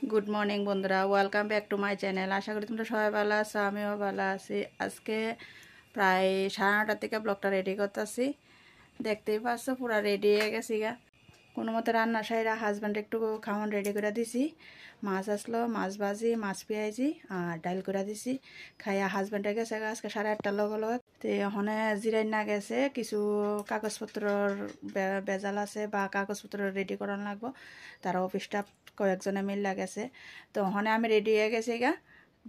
Good morning বন্ধুরা, welcome back to my channel. আশা করি তোমরা সবাই ভালো আছো, আমিও ভালো আছি। আজকে প্রায় 9:30 থেকে ব্লগটা রেডি করতেছি। দেখতেই পাচ্ছ পুরা রেডি হয়ে গেছি গা। কোনো মতে রান্না সাইরা হাজব্যান্ড একটু খাওয়ান রেডি করে দিছি। মাছ আসলো, মাছ ভাজি, মাছ পেঁয়াজি আর ডাইল করে দিছি। খাইয়া হাজব্যান্ডে গেছে আজকে 8:30 লগে তো ওখানে জিরাই না গেছে, কিছু কাগজপত্রর বেজাল আছে বা কাগজপত্র রেডি করানো লাগবো। তারা অফিসটা কয়েকজনে মিল গেছে। তো ওখানে আমি রেডি হয়ে গেছি গা।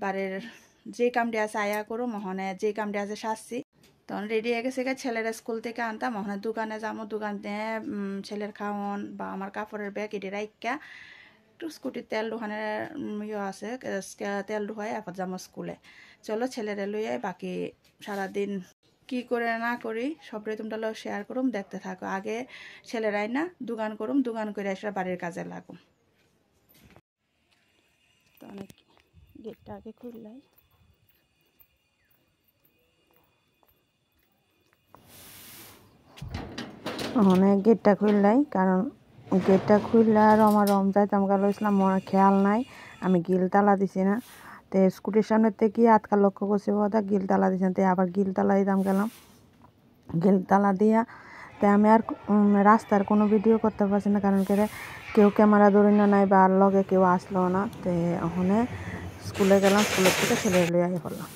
বাড়ির যে কামটি আছে আয়া করুম, ওখানে যে কামটি আছে সাজছি। তখন রেডি হয়ে গেছে গা। ছেলেরা স্কুল থেকে আনতাম, ওখানে দোকানে যাবো। দোকানে ছেলের খাওয়ন বা আমার কাপড়ের ব্যাগ এটি রাইকা একটু স্কুটির তেল দোকানে ইয়ে আছে, তেল ঢুকাই এরপর যাবো স্কুলে। চলো ছেলেরা লইয়ে বাকি সারাদিন কি করে না করি সবটাই তোমরা লোক শেয়ার করুম, দেখতে থাকো। আগে ছেলেরাই না দোকান করুম, দোকান করে এসে বাড়ির কাজে লাগুম। তো অনেক গেটটা আগে খুললাই। অনেক গেটটা খুললাই, কারণ গেটটা খুললে আর আমার যাইতাম গেল ইসলাম মনে খেয়াল নাই, আমি গিল তালা দিছি না। তো স্কুটির সামনে থেকে আজকাল লক্ষ্য করছি কথা গিল তালা দিছেন, তো আবার গিল তালা দিতাম গেলাম। গিল তালা দিয়া তো আমি আর রাস্তার কোনো ভিডিও করতে পারছি না, কারণ কেউ ক্যামেরা ধরে না নাই বা লগে কেউ আসলো না। তো ওখানে স্কুলে গেলাম, স্কুলের থেকে ছেলে লিয়ে আই করলাম।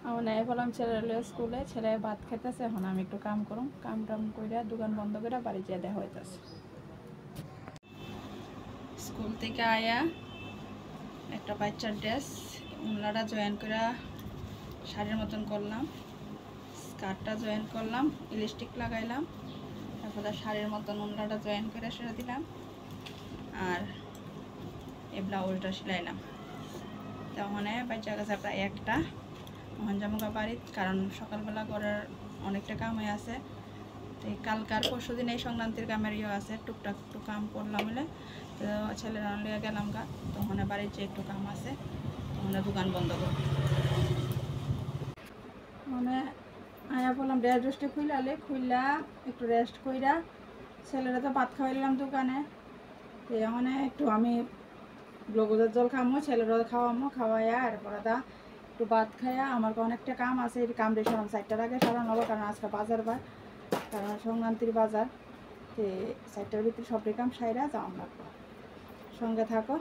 আমার নাই বললাম ছেলে লিয়ে স্কুলে, ছেলে ভাত খেতেছে। এখন আমি একটু কাম করুম, কাম টাম করে দোকান বন্ধ করে বাড়ি যেয়ে দেখা হইতেছে। স্কুল থেকে আয়া একটা বাচ্চার ড্রেস উমলাটা জয়েন করে শাড়ির মতন করলাম, স্কার্টটা জয়েন করলাম, ইলাস্টিক লাগাইলাম, তারপরে শাড়ির মতন উমলাটা জয়েন করে সেরে দিলাম আর এই ব্লাউজটা সেলাইলাম। তো ওখানে বাচ্চা গেছে প্রায় 1টা। ওখানে জামুকা বাড়িত, কারণ সকালবেলা করার অনেকটা কাম হয়ে আছে। তো কালকার পরশু দিন এই সংক্রান্তির কামের ইয়ে আছে, টুকটাক একটু কাম করলাম বলে। তো ছেলেরা লিয়ে গেলাম গা। তো ওখানে বাড়ির যে একটু কাম আছে, ওখানে দোকান বন্ধ করব। মানে আয়া বললাম রেস্টে খুললা একটু রেস্ট কইরা ছেলেরা তো ভাত খাওয়াইলাম দোকানে। তো ওখানে একটু আমি গ্লুকোজের জল খামো, ছেলেরা খাওয়ামো, খাওয়াইয়া এরপরে একটু ভাত খাইয়া আমার অনেকটা কাম আছে, এই কাম রেখে 4টার আগে সারানো হবো, কারণ আজকে বাজার বার, কারণ সংক্রান্তির বাজার। তো 4টার ভিতরে সব কাম সাইরা যাওয়া লাগবে। সঙ্গে থাকো।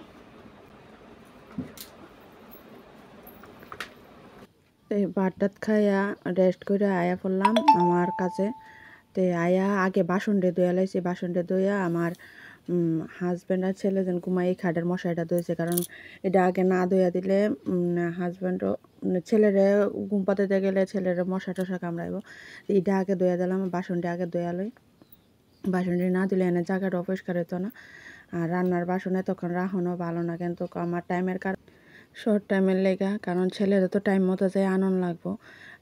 ভাত টাত খাইয়া রেস্ট করে আয়া পড়লাম আমার কাছে। তো আয়া আগে বাসনটা ধুয়ে লাইছি, বাসনটা ধুইয়া আমার হাজব্যান্ড আর ছেলে যেন ঘুমাই খাটের মশারিটা ধুয়েছে, কারণ এটা আগে না ধুয়া দিলে হাজব্যান্ডও ছেলেরে ঘুম পাতাতে গেলে ছেলের মশা টশা কামড়াইব। এটা আগে ধুয়া দিলাম, বাসনটা আগে ধুয়া লই। বাসনটি না দিলে এনে জায়গাটা অপরিষ্কার হতো না। আর রান্নার বাসনে তখন রাখনও ভালো না, কিন্তু আমার টাইমের কারণ শর্ট টাইমের লেগা, কারণ ছেলেরা তো টাইম মতো যায় আনন্দ লাগবো।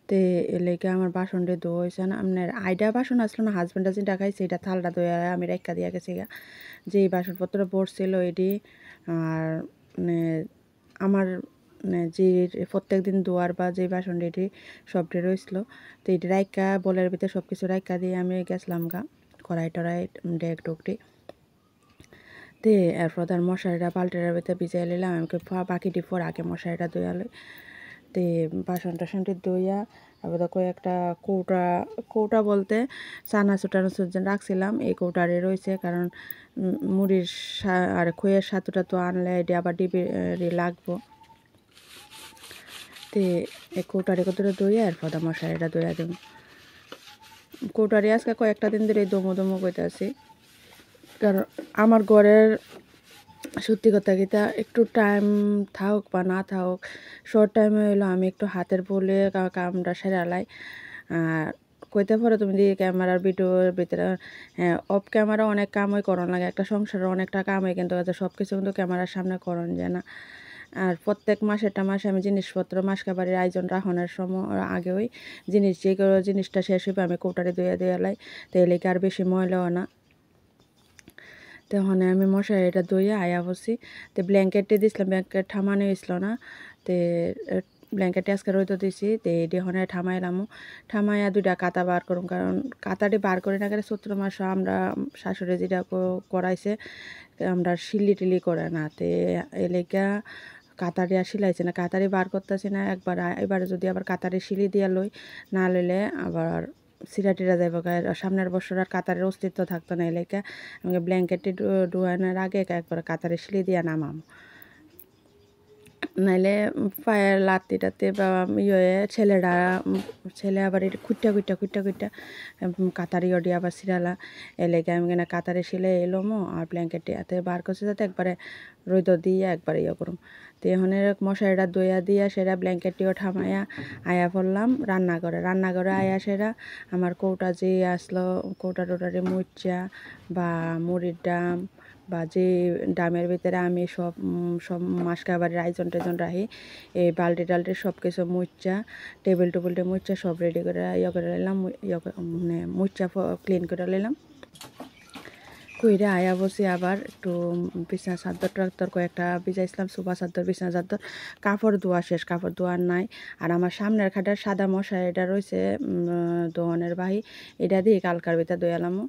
তো এর লেগে আমার বাসনটা ধোয়া হয়েছে না। আপনার আইডা বাসন আসলো না, হাজব্যান্ডটা যেটা খাইছে এটা থালটা ধোয়া আমি রেখা দিয়া গেছি গা। যেই বাসনপত্র পড়ছিল এটি আর মানে আমার যে প্রত্যেক দিন ধোয়ার বা যে বাসনটা এটি সবটি রয়েছিল। তো এটি রাইকা বলের ভিতরে সব কিছু রাইকা দিয়ে আমি গেছিলাম গা কড়াই টড়াই ডেক টুকটি। তো এরপর তার মশারিটা পাল্টের ভিতরে ভিজাই নিলাম। আমাকে বাকিটি পর আগে মশারিটা ধুয়া লই। তো বাসন টাসনটি ধুইয়া তারপর কয়েকটা কৌটা বলতে চানাচুর টানাচুর যেন রাখছিলাম, এই কৌটারে রয়েছে, কারণ মুড়ির আর খইয়ের সাতুটা তো আনলে এটি আবার ডিবি লাগবো। তো এই কৌটারি কত ধুইয়া এরপর মশারিটা ধুইয়া দেব। কৌটারি আজকে কয়েকটা দিন ধরে দমো দমো করতেছি, কারণ আমার ঘরের সত্যি কথা কিতা একটু টাইম থাক বা না থাক, শর্ট টাইমে হইলো আমি একটু হাতের বলে কামটা সেরালাই। আর কইতে পারো তুমি দিয়ে ক্যামেরার ভিডিওর ভিতরে অফ ক্যামেরা অনেক কামই করণ লাগে, একটা সংসারের অনেকটা কামই, কিন্তু সব কিছু কিন্তু ক্যামেরার সামনে করণ যায় না। আর প্রত্যেক মাসেরটা মাসে আমি জিনিসপত্র মাসকাবাড়ির আয়োজন রাখনের সময় আগেই যে জিনিসটা শেষ হইবে আমি কৌটারে ধুয়ে লাই, তো এলাকা আর বেশি ময়লাও না। তো ওখানে আমি মশারিটা ধুইয়া আয়া বসি। তো ব্ল্যাঙ্কেটটি দিয়েছিলাম, ব্ল্যাঙ্কেট ঠামানো হয়েছিল না। তো ব্ল্যাঙ্কেটটি আজকে রইতে দিয়েছি। তো এটি ওখানে ঠামাইয়া 2টা কাতা বার করুম, কারণ কাতাটি বার করি না গেলে 17 মাস আমরা শাশুড়ি যেটা করাইছে আমরা সিলি টিলি করে না, তে এলাকা কাতারি আর সিলাইছে না, কাতারি বার করতেছে না। এবারে যদি আবার কাতারি সিলি দিয়া লই, না লইলে আবার সিরা টিরা যাইব, সামনের বছর আর কাতারের অস্তিত্ব থাকতো না। এলাকা আমাকে ব্ল্যাঙ্কেটটি ডুয়ানোর আগে একবার কাতারে সিলি দিয়া নামাম, নাইলে পায়ের লাত্তি টাত্তি বা ছেলে আবার এটা খুঁটটা কাতারি ওডি আবার সিরালা এলেগে আমি কেনা কাতারে সিলে এলোমো আর ব্ল্যাঙ্কেটে এতে বার করছে যাতে একবারে রোদ দিয়ে একবারে ইয়ে করুম। তো এখন মশারিটা দইয়া দিয়া সেরা ব্ল্যাঙ্কেটটিও ঠামাইয়া আয়া পড়লাম রান্নাঘরে আয়া সেরা আমার কৌটা যে আসলো, কৌটা টোটারে মুচা বা মুড়ির ডাম বা যে ডামের ভিতরে আমি সব মাছ খাবারের আয়োজন টেজন রাখি, এই বালতি টালটি সব কিছু মুচা টেবিল টুবিলটা মুচা সব রেডি করে ইয়ে করে নিলাম, মানে মুচা ক্লিন করে নিলাম। কইরা আয়া বসে আবার একটু বিছনা চাদর টাদর কয়েকটা ভিজাইছিলাম, সোফা চাদর বিছনা চাদর, কাপড় ধোয়া শেষ, কাপড় ধোয়ার নাই। আর আমার সামনের খাটার সাদা মশারিটা রয়েছে দোকানের বাহি, এটা দিয়ে কালকার ভিতরে দয়ালামো।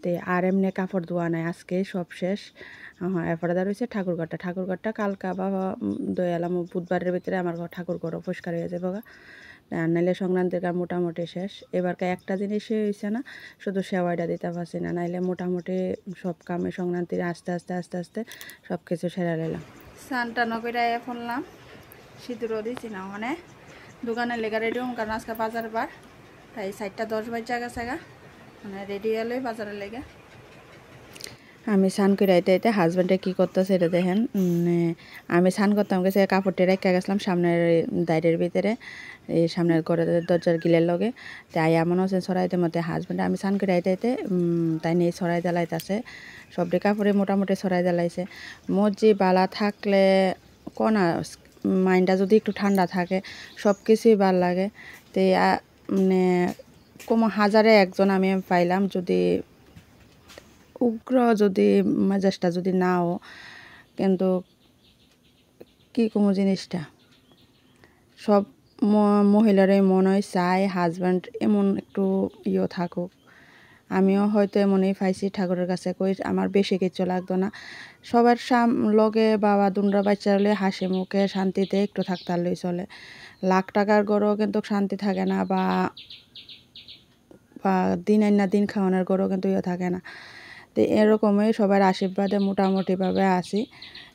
তে আর এমনি কাপড় ধোয়া নাই, আজকে সব শেষ। হ্যাঁ, এরপরে রয়েছে ঠাকুরঘরটা কালকা বা দয়ালাম বুধবারের ভিতরে আমার ঠাকুরঘরও পরিষ্কার হয়ে যাবে। নাইলে সংক্রান্তির কাজ মোটামুটি শেষ। এবারকার একটা জিনিসই হয়েছে না, শুধু সেওয়াইটা দিতে পারছি না, নাইলে মোটামুটি সব কামে সংক্রান্তির আস্তে আস্তে সব কিছু সেরা নিলাম। স্নানটা নকরে আয়া ফেললাম, সিঁদুরও দিচ্ছি না ওখানে দোকানের লেগা রেডি হম, কারণ আজকে বাজার বার, তাই 4:10 বাজে গেছে মানে রেডি হলে বাজারের লেগে। আমি স্নান করে আইতে হাজব্যান্ডে কী করতেছে এটা দেখেন। আমি স্নান করতাম গেছে, কাপড়টা রেখে গেছিলাম সামনের দাইরের ভিতরে, এই সামনের ঘরের দরজার গিলের লগে। তাই এমন হচ্ছে ছড়াইতে মধ্যে হাজব্যান্ডে আমি স্নান করে আইতে তাই নিয়ে ছড়াই জ্বালাইতেছে, সবটি কাপড়ে মোটামুটি ছড়াই জ্বালাইছে। মজি বালা থাকলে কোনা মাইন্ডটা যদি একটু ঠান্ডা থাকে সব কিছুই ভাল লাগে। তো মানে কোনো হাজারে একজন আমি পাইলাম, যদি উগ্র যদি মেজাজটা যদি নাও, কিন্তু কি কোনো জিনিসটা সব মহিলারাই মনে হয় চায় হাজব্যান্ড এমন একটু থাকুক। আমিও হয়তো এমনই পাইছি, ঠাকুরের কাছে কই আমার বেশি কিছু লাগতো না, সবার লগে বাবা দুনরা বাচ্চা হলে হাসি মুখে শান্তিতে একটু থাকতে পারলেই চলে। লাখ টাকার গড়ও কিন্তু শান্তি থাকে না, বা দিন আইন না দিন খাওয়ানোর গড়ও কিন্তু থাকে না। তো এরকমই সবার আশীর্বাদে মোটামুটিভাবে আসি,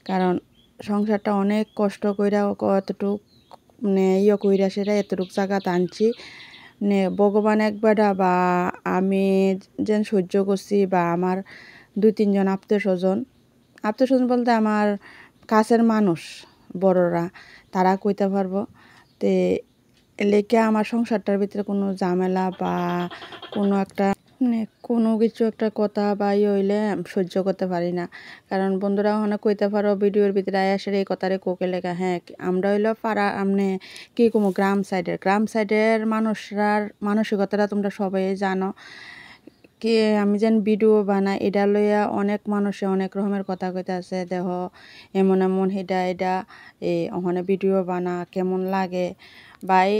কারণ সংসারটা অনেক কষ্ট কইরা কতটুক মানে কইরা সেটা এতটুক জায়গা টানছি, মানে ভগবান একবারটা বা আমি যেন সহ্য করছি, বা আমার 2-3 জন আত্মীয় স্বজন বলতে আমার কাছের মানুষ বড়রা, তারা কইতে পারবো। তে লেখা আমার সংসারটার ভিতরে কোনো ঝামেলা বা কোনো একটা মানে কোনো কিছু একটা কথা বা হইলে সহ্য করতে পারি না। কারণ বন্ধুরা ওখানে কইতে পারো ভিডিওর ভিতরে আসার এই কথারে কোকে লেখা, হ্যাঁ আমরা হইলো পাড়া আমনে কী কোনো গ্রাম সাইডের মানুষরার মানসিকতাটা তোমরা সবাই জানো। কি আমি যেন ভিডিও বানাই এটা লইয়া অনেক মানুষে অনেক রকমের কথা কইতে আছে, দেহ এমন এটা এই ওখানে ভিডিও বানা কেমন লাগে। বাই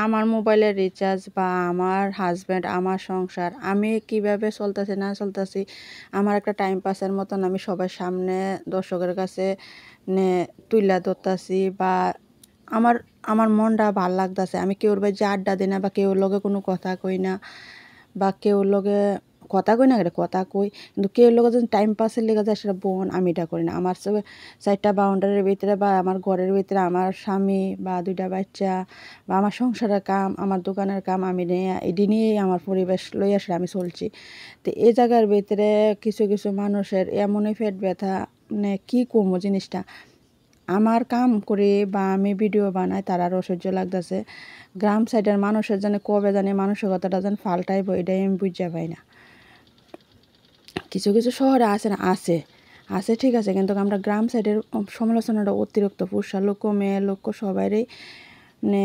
আমার মোবাইলের রিচার্জ বা আমার হাজব্যান্ড, আমার সংসার, আমি কিভাবে চলতেছি না চলতেছি, আমার একটা টাইম পাসের মতন আমি সবার সামনে দর্শকের কাছে তুইলা ধরতাছি, বা আমার মনটা ভাল লাগতেছে। আমি কেউর বাড়ি আড্ডা দিই না, বা কেউর লগে কোনো কথা কই না, বা কেউর লগে কথা কই না, কথা কই কিন্তু কেউর লগে যদি টাইম পাসের লেগে যায় সেটা বোন আমি এটা করি না। আমার 4টা বাউন্ডারির ভিতরে বা আমার ঘরের ভিতরে আমার স্বামী বা 2টা বাচ্চা বা আমার সংসারের কাম, আমার দোকানের কাম আমি এটি নিয়েই আমার পরিবেশ লই আসলে আমি চলছি। তো এই জায়গার ভিতরে কিছু মানুষের এমনই পেট ব্যথা, মানে কী কমো জিনিসটা আমার কাম করে বা আমি ভিডিও বানাই তারারও অসহ্য লাগতেছে। গ্রাম সাইডের মানুষের জানে কবে জানে মানসিকতাটা যেন পাল্টাইব, এটাই আমি বুঝতে পাই না। কিছু শহরে আছে না, আছে ঠিক আছে, কিন্তু আমরা গ্রাম সাইডের সমালোচনাটা অতিরিক্ত, পুরুষা লোক মেয়ে লোক সবাইরই মানে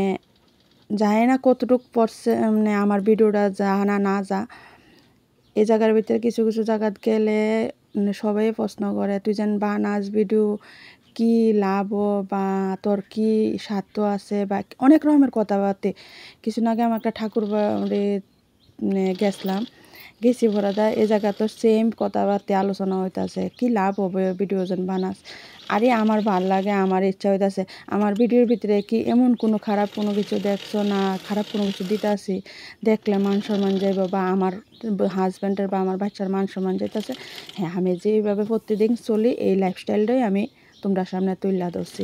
যায় না কতটুক পড়ছে, মানে আমার ভিডিওটা যা না যা এই জায়গার ভিতরে কিছু জায়গাত গেলে মানে সবাই প্রশ্ন করে তুই যেন বানাস ভিডিও কি লাভ বা তোর কি স্বার্থ আছে, বা অনেক রকমের কথাবার্তা। কিছুদিন আগে আমার একটা ঠাকুর বাড়ি গেছিলাম, গেছি ভরা দা এই জায়গা তো সেম কথাবার্তা আলোচনা হইতাছে কি লাভ হবে ভিডিও জন বানাস। আরে আমার ভাল লাগে, আমার ইচ্ছা হইতাছে। আমার ভিডিওর ভিতরে কি এমন কোনো খারাপ কোনো কিছু দেখছো না, খারাপ কোনো কিছু দিতাছি দেখলে মান সম্মান যাইব বা আমার হাজব্যান্ডের বা আমার বাচ্চার মান সম্মান যাইতাছে। হ্যাঁ, আমি যেইভাবে প্রতিদিন চলি এই লাইফস্টাইলটাই আমি তোমরা সামনে তুইলা ধরছি।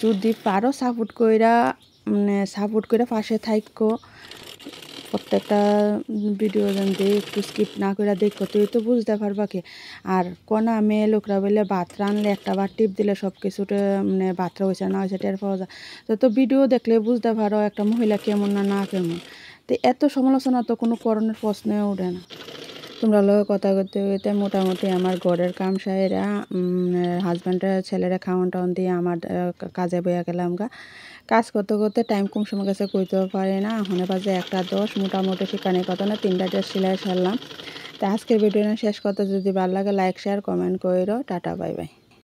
যদি পারো সাপোর্ট কইরা পাশে থাইকো। প্রত্যেকটা ভিডিও যেন একটু স্কিপ না করে দেখো, তুই তো বুঝতে পারবা কি। আর কোনা মেয়ে লোকরা বলে ভাত রানলে একটা বার টিপ দিলে সব কিছুটা ভাতটা হয়েছে না হয়েছে টের পাওয়া যায়। তো ভিডিও দেখলে বুঝতে পারো একটা মহিলা কেমন না না কেমন। তো এত সমালোচনা তো কোনো করণের প্রশ্নই ওঠে না। তোমরা লোক কথা করতে করতে মোটামুটি আমার ঘরের কাম সাইরা হাজব্যান্ডের ছেলেরা খাওয়ান টাউন দিয়ে আমার কাজে বইয়া গেলাম গা। কাজ করতে করতে টাইম কম সময় গেছে কইতেও পারি না। এখন বাজে 1:10 মোটামুটি সেখানে কত না 3টা ড্রেস সেলাই সারলাম। তা আজকের ভিডিওটা শেষ করতে যদি ভালো লাগে লাইক শেয়ার কমেন্ট কইরো। Tata bye bye.